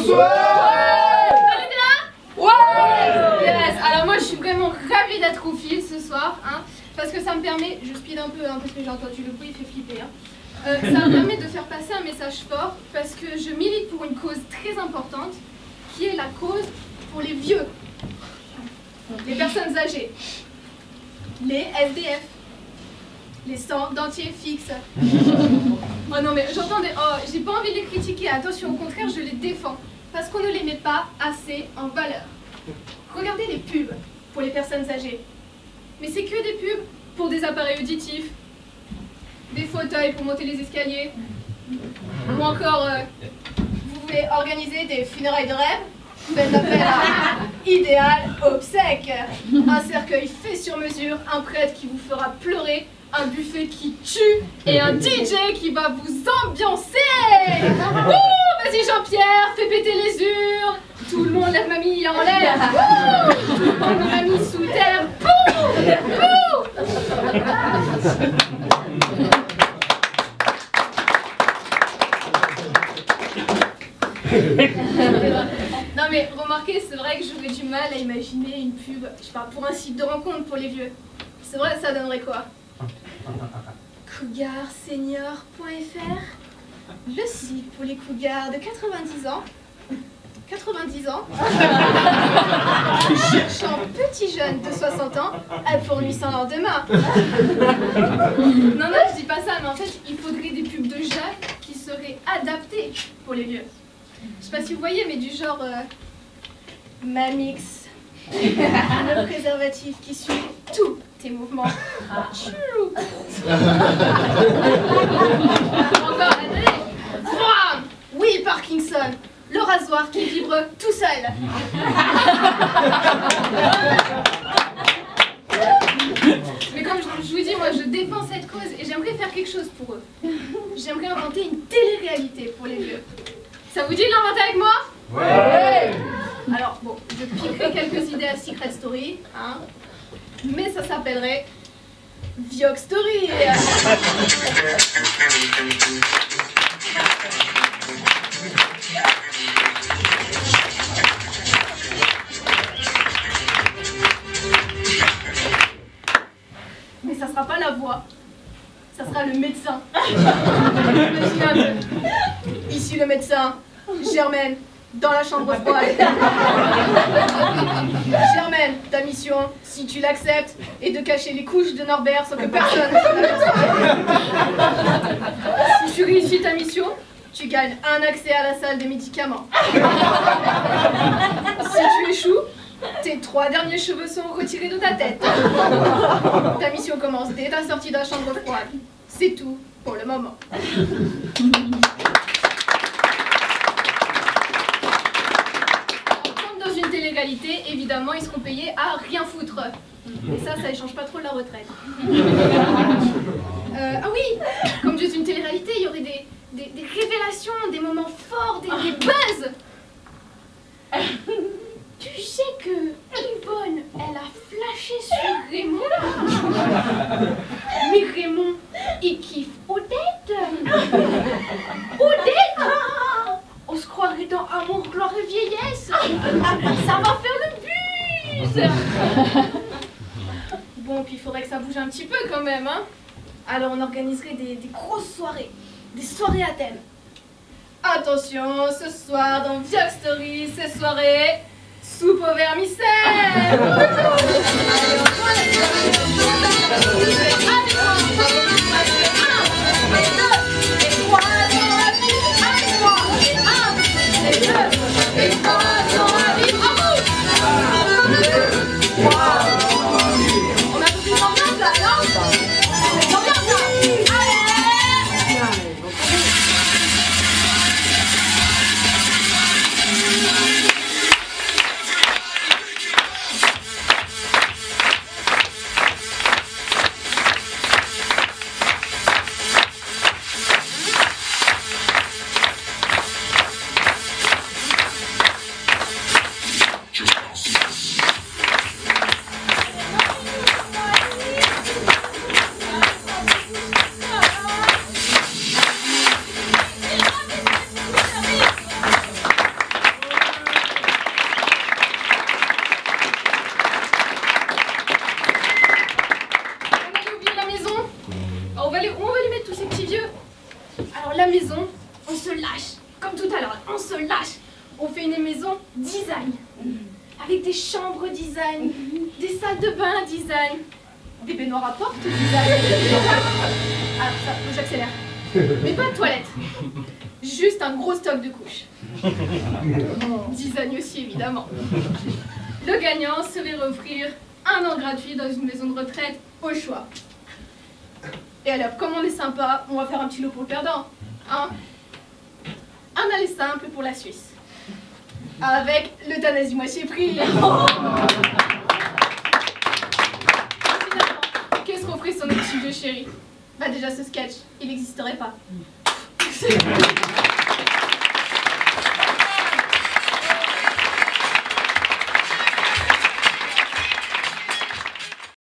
tous. Ouais. On est là? Ouais. Yes. Alors moi je suis vraiment ravie d'être au fil ce soir, hein, parce que ça me permet, je speed un peu, hein, parce que j'ai entendu le bruit, il fait flipper. Hein. Ça me permet de faire passer un message fort, parce que je milite pour une cause très importante, qui est la cause pour les vieux, les personnes âgées, les SDF, les sans dentiers fixes. Oh non mais j'entends des... Oh, j'ai pas envie de les critiquer, attention, au contraire je les défends, parce qu'on ne les met pas assez en valeur. Regardez les pubs pour les personnes âgées. Mais c'est que des pubs pour des appareils auditifs, des fauteuils pour monter les escaliers, ou encore, vous voulez organiser des funérailles de rêve? Faites appel à Idéal Obsèques, un cercueil fait sur mesure, un prêtre qui vous fera pleurer, un buffet qui tue et un DJ qui va vous ambiancer. Ouh, vas-y Jean-Pierre, fais péter les urnes. Tout le monde lève mamie en l'air. Tout le monde mamie sous terre. Pouh, pouh. Non mais remarquez, c'est vrai que j'aurais du mal à imaginer une pub, je sais pas, pour un site de rencontre pour les vieux. C'est vrai, ça donnerait quoi? Cougarsenior.fr, le site pour les cougars de 90 ans. 90 ans. Cherchant petit jeune de 60 ans, pour lui sans lendemain. Non, non, je dis pas ça, mais en fait, il faudrait des pubs de Jacques qui seraient adaptées pour les vieux. Je sais pas si vous voyez, mais du genre Mamix, le préservatif qui suit tous tes mouvements. Encore, attendez. Oui, Parkinson, le rasoir qui vibre tout seul. Mais comme je vous dis, moi je défends cette cause et j'aimerais faire quelque chose pour eux. J'aimerais inventer une télé-réalité pour les vieux. Ça vous dit de l'inventer avec moi? Ouais. Alors bon, je piquerai quelques idées à Secret Story, hein, mais ça s'appellerait Viox Story. Mais ça sera pas la voix, ça sera le médecin. Imaginez un peu. Ici le médecin, Germaine, dans la chambre froide. Germaine, ta mission, si tu l'acceptes, est de cacher les couches de Norbert sans que personne ne s'en aperçoive. Si tu réussis ta mission, tu gagnes un accès à la salle des médicaments. Si tu échoues, tes 3 derniers cheveux sont retirés de ta tête. Ta mission commence dès ta sortie de la chambre froide. C'est tout pour le moment. Comme dans une télé-réalité, évidemment, ils seront payés à rien foutre. Et ça échange pas trop de la retraite. Ah oui, comme dans une télé-réalité, il y aurait des révélations, des moments forts, des buzz. Tu sais que Yvonne, elle a flashé sur Raymond. Mais Raymond, il kiffe Odette. Odette, on se croirait dans Amour, gloire et vieillesse. Ça va faire le buzz. Bon, puis il faudrait que ça bouge un petit peu quand même, hein. Alors on organiserait des grosses soirées, des soirées à thème. Attention, ce soir dans Viox Story, c'est soirée soupe au vermicelle. où on va les mettre tous ces petits vieux? Alors la maison, on se lâche, comme tout à l'heure, on se lâche. On fait une maison design, avec des chambres design, des salles de bain design, des baignoires à porte design. Ah, ça, j'accélère. Mais pas de toilette, juste un gros stock de couches. Design aussi, évidemment. Le gagnant se verrait offrir 1 an gratuit dans une maison de retraite au choix. Et alors, comme on est sympa, on va faire un petit lot pour le perdant. Hein? Un aller simple pour la Suisse. Avec l'euthanasie moitié prix. Finalement, qu'est-ce qu'on ferait sur notre petit vieux chéri? Bah déjà, ce sketch, il n'existerait pas.